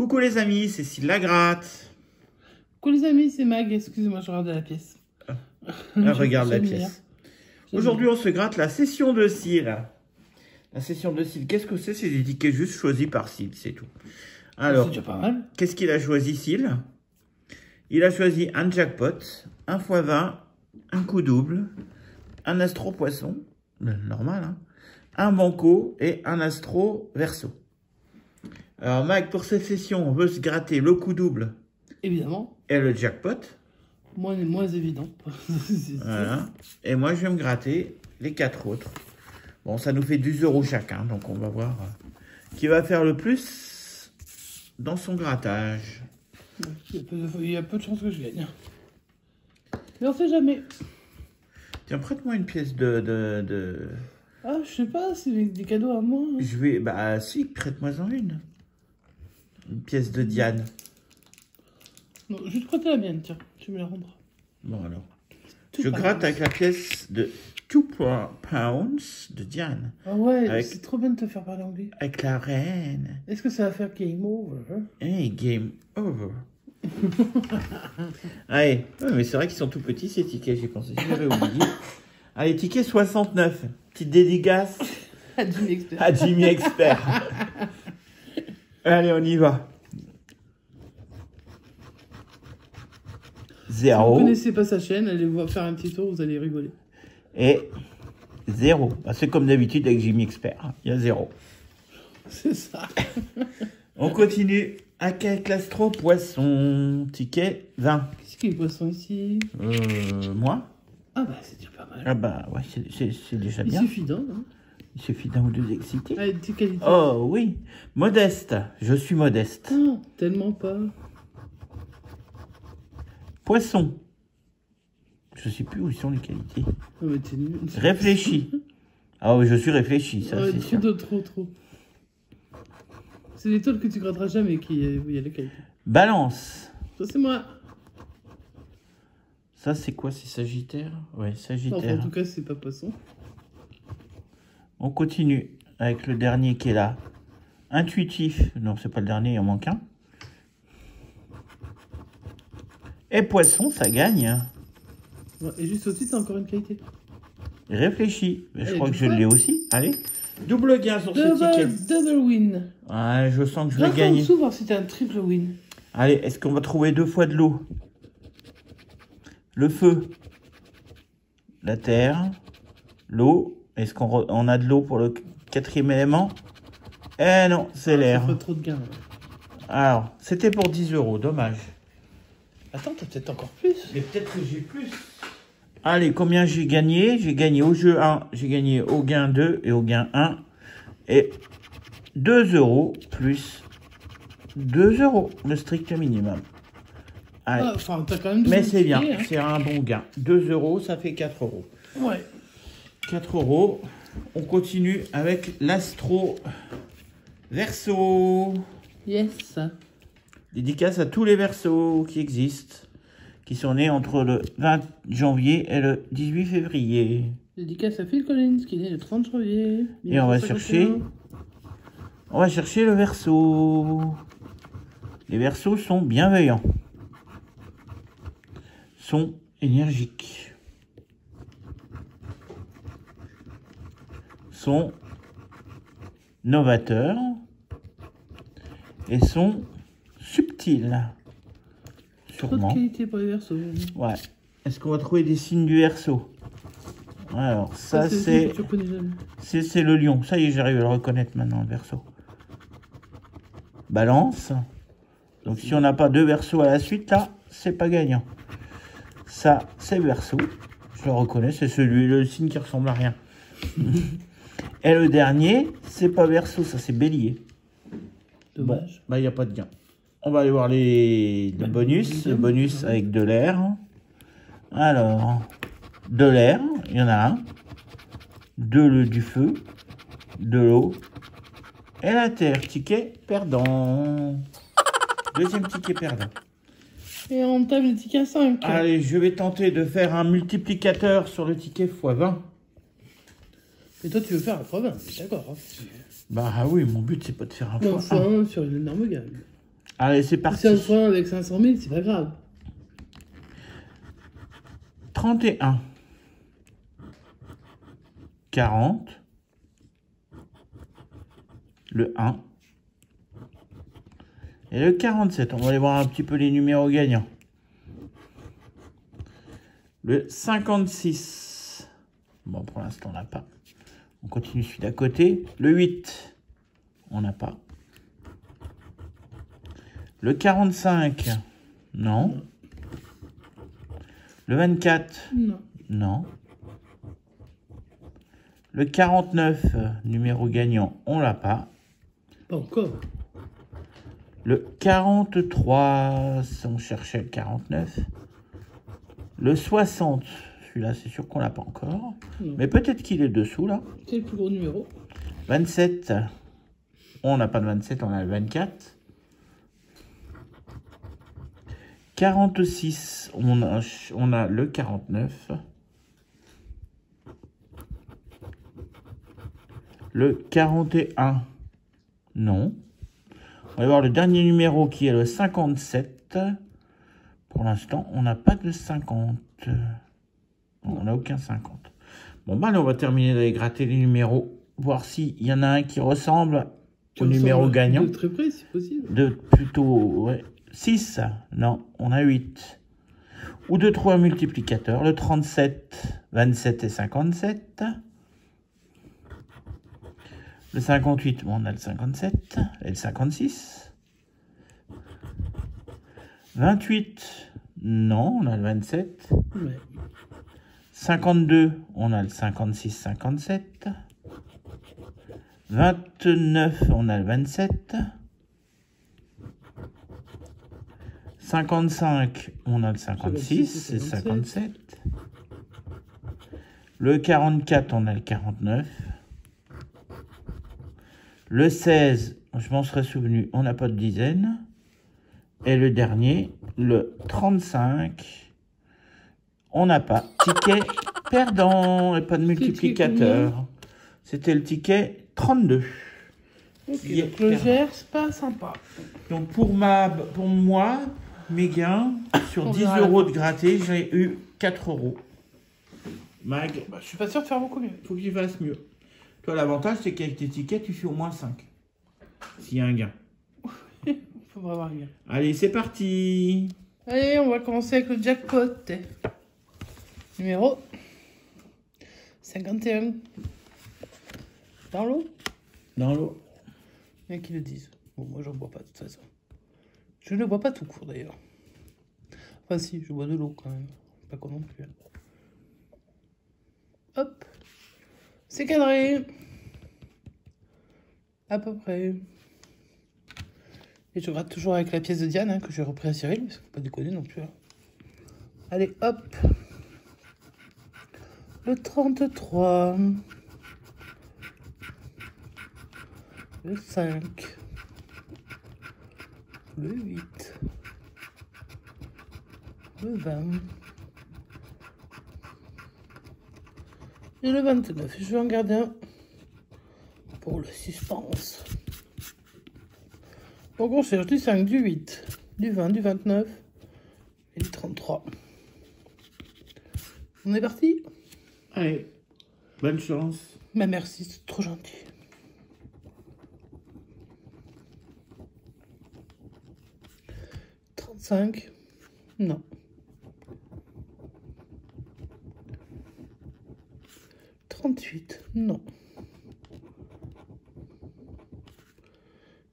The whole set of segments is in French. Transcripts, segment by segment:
Coucou les amis, c'est Cécile Lagratte. Coucou les amis, c'est Mag. Excusez-moi, je regardais la pièce. Regarde la pièce. Aujourd'hui, on se gratte la session de cils. La session de cils, qu'est-ce que c'est? C'est des tickets juste choisis par cils, c'est tout. Alors, c'est déjà pas mal. Qu'est-ce qu'il a choisi, cils? Il a choisi un jackpot, un x20, un coup double, un astro poisson, normal, hein, un banco et un astro verso. Alors, Mag, pour cette session, on veut se gratter le coup double. Évidemment. Et le jackpot. Moins évident. Voilà. Et moi, je vais me gratter les 4 autres. Bon, ça nous fait 10 € chacun. Donc, on va voir qui va faire le plus dans son grattage. Il y a peu de chances que je gagne. Mais on sait jamais. Tiens, prête-moi une pièce Ah, je sais pas, c'est des cadeaux à moi. Je vais... Bah, si, prête-moi-en une. Une pièce de Diane. Non, je vais te prêter la mienne, tiens. Tu me la rendras. Bon, alors. Je gratte avec la pièce de 2 pounds de Diane. Ah ouais, avec... c'est trop bien de te faire parler anglais. Avec la reine. Est-ce que ça va faire game over? Hey, game over. Allez, ouais, mais c'est vrai qu'ils sont tout petits ces tickets, j'ai pensé, j'avais oublié. Allez, ticket 69. Petite dédicace à Jimmy Expert. À Jimmy Expert. Allez, on y va. 0. Si vous ne connaissez pas sa chaîne, allez voir faire un petit tour, vous allez rigoler. Et 0. Bah, c'est comme d'habitude avec Jimmy Expert. Il y a 0. C'est ça. On continue avec l'astro poisson. Ticket 20. Qu'est-ce qu'il y a poisson ici? Moi. Ah bah c'est déjà pas mal. Ah bah ouais, c'est déjà bien. Il suffit d'un. Hein. Il suffit d'un ou deux excités. Ah, de qualité. Oh oui. Modeste. Je suis modeste. Ah, tellement pas. Poisson. Je sais plus où sont les qualités. Non mais t'es nul. Réfléchi. Ah oui, je suis réfléchi, ça c'est sûr. Trop. C'est les tôles que tu gratteras jamais où il y a les qualités. Balance. Ça c'est moi. Ça c'est quoi? C'est Sagittaire? Ouais, Sagittaire. Enfin, en tout cas, c'est pas poisson. On continue avec le dernier qui est là. Intuitif. Non, c'est pas le dernier, il en manque un. Et poisson, ça gagne. Ouais, et juste au-dessus, t'as encore une qualité. Réfléchis. Je crois que je l'ai aussi. Allez. Double gain sur ce ticket. Double win. Ouais, je sens que je vais gagner. En dessous, voir si t'as un triple win. Allez, est-ce qu'on va trouver 2 fois de l'eau? Le feu. La terre. L'eau. Est-ce qu'on a de l'eau pour le 4e élément? Eh non, c'est l'air. Ça fait trop de gains. Alors, c'était pour 10 €. Dommage. Attends, t'as peut-être encore plus. Mais peut-être que j'ai plus. Allez, combien j'ai gagné? J'ai gagné au jeu 1, j'ai gagné au gain 2 et au gain 1. Et 2 € plus 2 €, le strict minimum. Allez. Ah, enfin, t'as quand même. Mais c'est bien, hein. c'est un bon gain. 2 €, ça fait 4 €. Ouais. 4 €. On continue avec l'astro verso. Yes. Dédicace à tous les versos qui existent, qui sont nés entre le 20 janvier et le 18 février. Dédicace à Phil Collins, qui est né le 30 janvier. Et on va chercher le verso. Les versos sont bienveillants, sont énergiques, sont novateurs et sont subtils. Sûrement. Trop de qualité pour les versos. Ouais. Est-ce qu'on va trouver des signes du verso? Alors, ça c'est le lion. Ça y est, j'arrive à le reconnaître maintenant, le verso. Balance. Donc, si on n'a pas 2 versos à la suite, là, c'est pas gagnant. Ça, c'est verso. Je le reconnais, c'est le signe qui ressemble à rien. Et le dernier, c'est pas verso, ça c'est bélier. Dommage. Bon, bah, il n'y a pas de gain. On va aller voir le bonus. Le bonus avec de l'air. Alors, de l'air, il y en a un. Du feu. De l'eau. Et la terre. Ticket perdant. Deuxième ticket perdant. Et on tape le ticket à 5. Allez, je vais tenter de faire un multiplicateur sur le ticket x20. Et toi, tu veux faire un x20, d'accord. Hein. Bah oui, mon but, c'est pas de faire un Non, x1. sur une énorme gamme. Allez, c'est Si parti. ça se prend avec 500 000, c'est pas grave. 31. 40. Le 1. Et le 47. On va aller voir un petit peu les numéros gagnants. Le 56. Bon, pour l'instant, on n'a pas. On continue celui d'à côté. Le 8. On n'a pas. Le 45. Non. Le 24. Non. Non. Le 49, numéro gagnant, on l'a pas. Pas encore. Le 43, si on cherchait le 49. Le 60, celui-là, c'est sûr qu'on l'a pas encore. Non. Mais peut-être qu'il est dessous, là. C'est le plus gros numéro. 27, on n'a pas de 27, on a le 24. 46, on a le 49. Le 41, non. On va voir le dernier numéro qui est le 57. Pour l'instant, on n'a pas de 50. Non, on n'a aucun 50. Bon, bah, allez, on va terminer d'aller gratter les numéros. Voir s'il y en a un qui ressemble au numéro gagnant. De très près, si possible. De plutôt, ouais. 6, non, on a 8. Ou de 3 multiplicateurs, le 37, 27 et 57. Le 58, bon, on a le 57 et le 56. 28, non, on a le 27. Ouais. 52, on a le 56, 57. 29, on a le 27. 55, on a le 56 et 57. Le 44, on a le 49. Le 16, je m'en serais souvenu, on n'a pas de dizaine. Et le dernier, le 35, on n'a pas. Ticket perdant et pas de multiplicateur. C'était le ticket 32. Ok, donc le gers, c'est pas sympa. Donc pour moi, mes gains, sur 10 € de gratté, j'ai eu 4 €. Mag, Bah, je suis pas sûr de faire beaucoup mieux. faut que j'y fasse mieux. Toi, l'avantage, c'est qu'avec tes tickets, tu fais au moins 5. S'il y a un gain. Faut vraiment rien. Allez, c'est parti. Allez, on va commencer avec le jackpot. Numéro 51. Dans l'eau? Dans l'eau. Il y en a qui le disent. Bon, moi, j'en bois pas de toute façon. Je ne bois pas tout court d'ailleurs. Enfin, si, je bois de l'eau quand même. Pas con non plus. Hop. C'est cadré. À peu près. Et je gratte toujours avec la pièce de Diane hein, que j'ai repris à Cyril, mais ça faut pas déconner non plus. Hein. Allez, hop. Le 33. Le 5. Le 8. Le 20. Et le 29. Je vais en garder un pour le suspense. Donc on cherche du 5, du 8, du 20, du 29 et du 33. On est parti? Allez, bonne chance. Bah merci, c'est trop gentil. « 35 » non. 38 » non.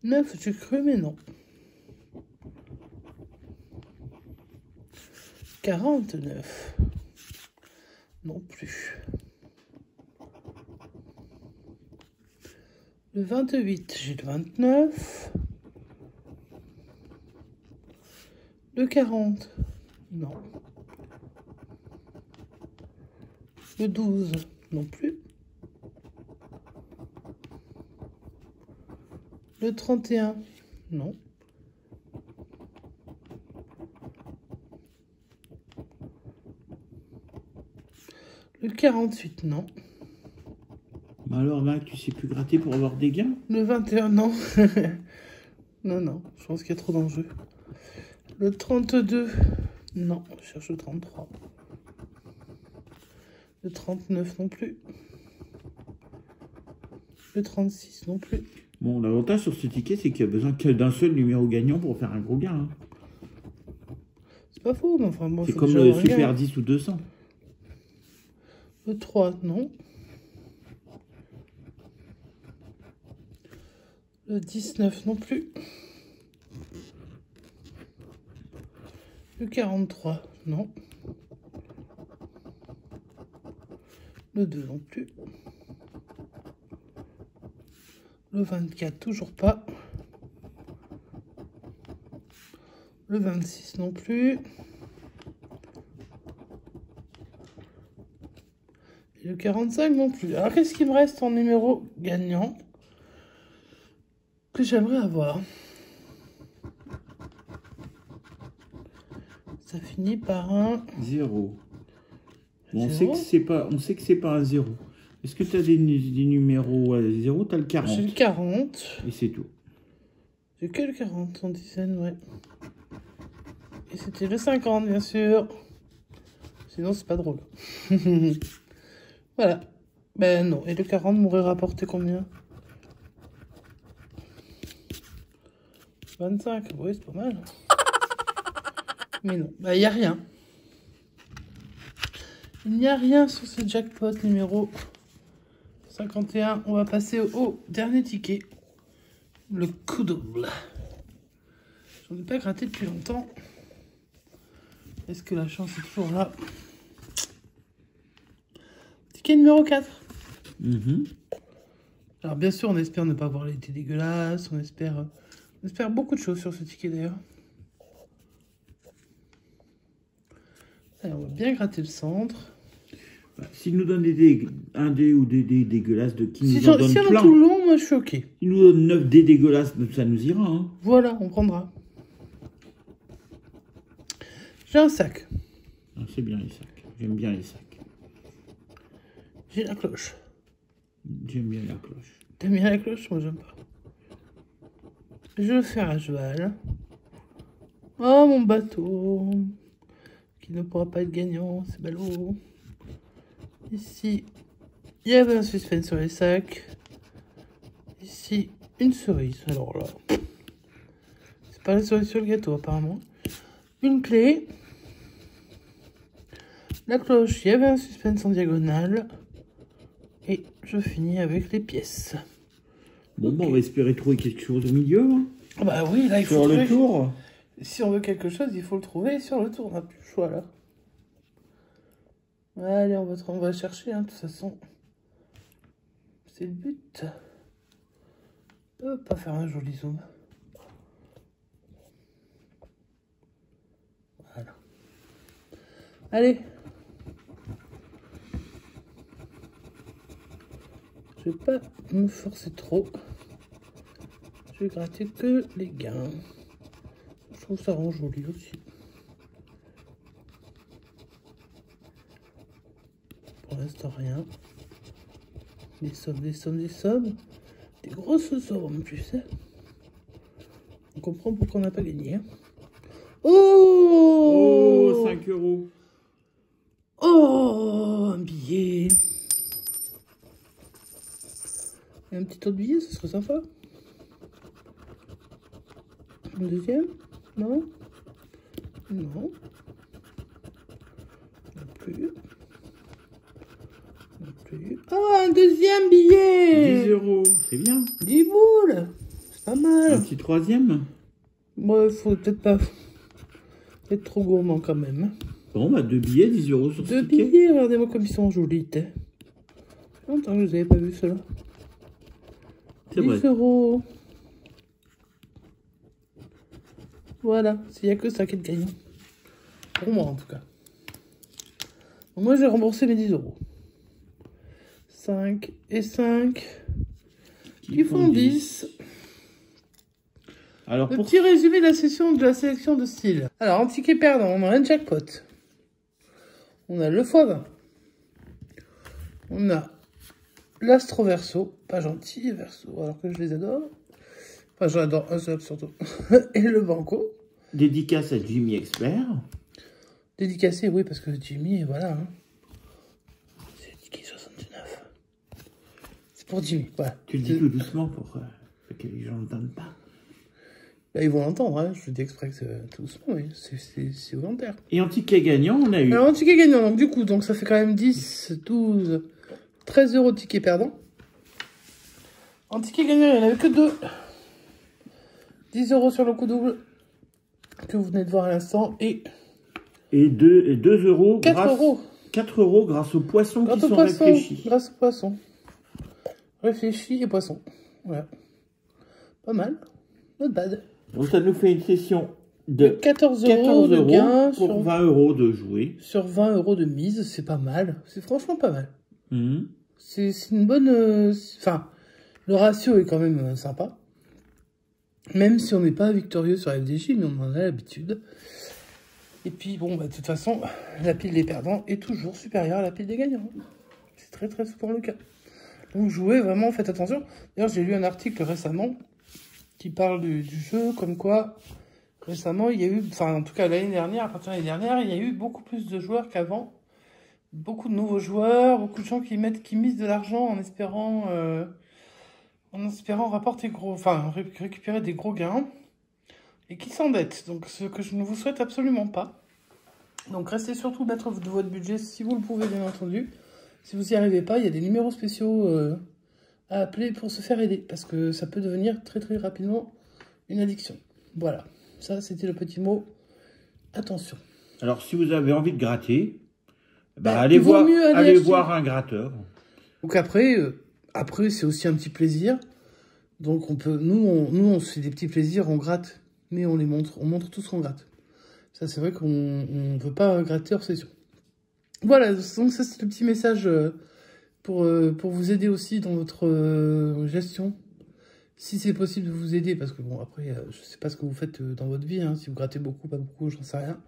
9, j'ai cru, mais non. 49. Non plus. Le 28, j'ai le 29. Le 40, non. Le 12, non plus. Le 31, non. Le 48, non. Bah alors, Mac, tu sais plus gratter pour avoir des gains? Le 21, non. Non, non, je pense qu'il y a trop d'enjeux. Le 32. Non, je cherche le 33. Le 39 non plus. Le 36 non plus. Bon, l'avantage sur ce ticket, c'est qu'il y a besoin que d'un seul numéro gagnant pour faire un gros gain. Hein. C'est pas faux, mais enfin bon. C'est comme le Super 10 ou 200. Le 3, non. Le 19 non plus. Le 43, non. Le 2 non plus. Le 24, toujours pas. Le 26 non plus. Et le 45 non plus. Alors, qu'est-ce qu'il me reste en numéro gagnant que j'aimerais avoir? Ça finit par un... 0. Bon, on sait que c'est pas un 0. Est-ce que tu as des numéros à 0? Tu as le 40. J'ai le 40. Et c'est tout. J'ai que le 40 en dizaine, ouais. Et c'était le 50, bien sûr. Sinon, c'est pas drôle. Voilà. Ben non. Et le 40 m'aurait rapporté combien? 25. Oui, c'est pas mal. Mais non. Ben, il n'y a rien. Il n'y a rien sur ce jackpot numéro 51. On va passer au dernier ticket. Le coup double. J'en ai pas gratté depuis longtemps. Est-ce que la chance est toujours là? Ticket numéro 4. Alors bien sûr, on espère ne pas avoir l'été dégueulasse. On espère beaucoup de choses sur ce ticket d'ailleurs. Allez, on va bien gratter le centre. S'il nous donne un dé ou des dés dégueulasses de qui Si nous en donne on plein. a tout le long, moi je suis ok. Il nous donne 9 dés dégueulasses, ça nous ira. Hein. Voilà, on prendra. J'ai un sac. Ah, c'est bien les sacs. J'aime bien les sacs. J'ai la cloche. J'aime bien la cloche. T'aimes bien la cloche? Moi j'aime pas. Je vais faire à cheval. Oh mon bateau. Qui ne pourra pas être gagnant, c'est ballot. Ici, il y avait un suspense sur les sacs. Ici, une cerise. Alors là, c'est pas la cerise sur le gâteau apparemment. Une clé. La cloche, il y avait un suspense en diagonale. Et je finis avec les pièces. Bon, on va espérer trouver quelque chose au milieu. Hein. Ah bah oui, là il faut sur trouver. Le tour. Si on veut quelque chose, il faut le trouver sur le tour. On n'a plus le choix là. Allez, on va chercher, hein, de toute façon. C'est le but. On peut pas faire un joli zoom. Voilà. Allez. Je vais pas me forcer trop. Je vais gratter que les gains. Je trouve ça rend joli aussi. Pour l'instant, rien. Des sommes, des sommes, des sommes. Des grosses sommes, tu sais. On comprend pourquoi on n'a pas gagné. Hein. Oh, oh 5 €. Oh, un billet. Et un petit autre billet, ce serait sympa. Un deuxième? Non? Non. Non plus. Non plus. Oh, un deuxième billet! 10 €, c'est bien. 10 boules! C'est pas mal. Un petit troisième. Bon, faut peut-être pas être trop gourmand quand même. Bon, bah 2 billets, 10 € sur ce Deux ticket. billets, regardez-moi comme ils sont jolis. Ça fait longtemps que je n'avais pas vu cela. C'est 10 vrai. €. Voilà, s'il n'y a que ça qui est gagnant. Pour moi, en tout cas. Donc, moi, j'ai remboursé mes 10 €. 5 et 5 qui font 10. Alors, Le pour... petit résumé de la sélection de style. Alors, en ticket perdant, on a un jackpot. On a le x20. On a l'astro verso. Pas gentil, verso, alors que je les adore. Enfin, j'adore un seul surtout. Et le banco. Dédicace à Jimmy Expert. Dédicacé, oui, parce que Jimmy, voilà. Hein. C'est Tiki 79. C'est pour Jimmy, voilà. Tu le dis tout doucement pour que les gens n'entendent pas. Bah, ils vont l'entendre, hein. Je le dis exprès que c'est tout doucement, oui. C'est volontaire. Et en ticket gagnant, on a eu... Alors, en ticket gagnant, donc du coup, donc ça fait quand même 10, 12, 13 euros de ticket perdant. En ticket gagnant, il n'y en avait que 2. 10 euros sur le coup double, que vous venez de voir à l'instant, et 2 euros 4 grâce... euros. 4 euros grâce aux poissons Grâce qui aux sont poissons, réfléchis. grâce aux poissons. Réfléchis et poissons. Voilà. Pas mal. Not bad. Donc ça nous fait une session de 14 euros de gain pour sur 20 euros de jouer. Sur 20 euros de mise, c'est pas mal. C'est franchement pas mal. Mhm. C'est une bonne... Enfin, le ratio est quand même sympa. Même si on n'est pas victorieux sur FDJ, mais on en a l'habitude. Et puis, bon, bah, de toute façon, la pile des perdants est toujours supérieure à la pile des gagnants. C'est très très souvent le cas. Donc, jouez vraiment, faites attention. D'ailleurs, j'ai lu un article récemment qui parle du jeu, comme quoi, récemment, il y a eu... Enfin, en tout cas, l'année dernière, à partir de l'année dernière, il y a eu beaucoup plus de joueurs qu'avant. Beaucoup de nouveaux joueurs, beaucoup de gens qui misent de l'argent en espérant rapporter récupérer des gros gains et qui s'endettent. Donc, ce que je ne vous souhaite absolument pas. Donc, restez surtout maître de votre budget si vous le pouvez, bien entendu. Si vous n'y arrivez pas, il y a des numéros spéciaux à appeler pour se faire aider parce que ça peut devenir très très rapidement une addiction. Voilà, ça c'était le petit mot. Attention. Alors, si vous avez envie de gratter, il vaut mieux aller allez acheter. voir un gratteur. Donc après c'est aussi un petit plaisir. Donc nous on se fait des petits plaisirs, on gratte, mais on montre tout ce qu'on gratte. Ça c'est vrai qu'on ne veut pas gratter hors session. Voilà, donc ça c'est le petit message pour vous aider aussi dans votre gestion. Si c'est possible de vous aider, parce que bon après je sais pas ce que vous faites dans votre vie, hein, si vous grattez beaucoup, pas beaucoup, j'en sais rien.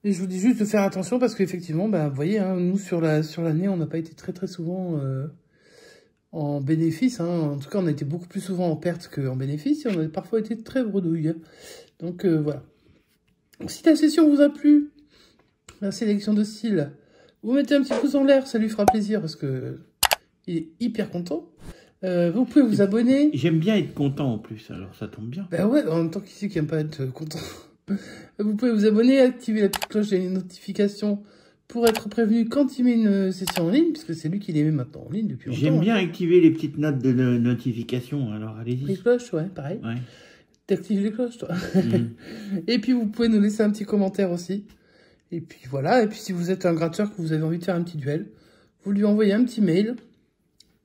Et je vous dis juste de faire attention parce qu'effectivement, vous voyez, hein, nous sur l'année, on n'a pas été très très souvent en bénéfice. Hein. En tout cas, on a été beaucoup plus souvent en perte qu'en bénéfice et on a parfois été très bredouille. Donc voilà. Donc, si la session vous a plu, la sélection de style, vous mettez un petit pouce en l'air, ça lui fera plaisir parce que il est hyper content. Vous pouvez vous abonner. J'aime bien être content en plus, alors ça tombe bien. Ben ouais, en même temps, qui c'est qui aime pas être content? Vous pouvez vous abonner, activer la petite cloche des notifications pour être prévenu quand il met une session en ligne, puisque c'est lui qui les met maintenant en ligne depuis longtemps. J'aime bien activer les petites notes de notification, alors allez-y. Les cloches, ouais, pareil. Ouais. T'actives les cloches, toi. Et puis, vous pouvez nous laisser un petit commentaire aussi. Et puis, voilà. Et puis, si vous êtes un gratteur, que vous avez envie de faire un petit duel, vous lui envoyez un petit mail.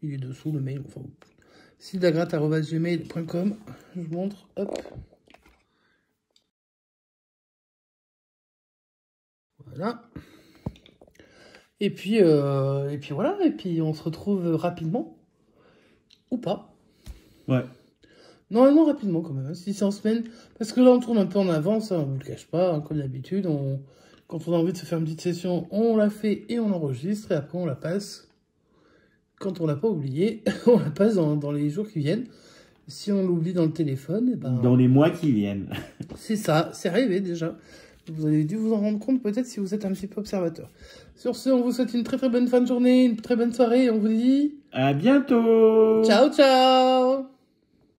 Il est dessous, le mail. Enfin, sildagratte@gmail.com. Je vous montre. Hop. Voilà. Et puis voilà. Et puis, on se retrouve rapidement. Ou pas. Ouais. Normalement, rapidement quand même, hein, si c'est en semaine. Parce que là, on tourne un peu en avance, hein, on ne vous le cache pas, hein, comme d'habitude. Quand on a envie de se faire une petite session, on la fait et on enregistre. Et après, on la passe. Quand on l'a pas oublié, on la passe dans les jours qui viennent. Si on l'oublie dans le téléphone, dans les mois qui viennent. C'est ça, c'est arrivé déjà. Vous avez dû vous en rendre compte peut-être si vous êtes un petit peu observateur. Sur ce, on vous souhaite une très très bonne fin de journée, une très bonne soirée. Et on vous dit... À bientôt. Ciao, ciao.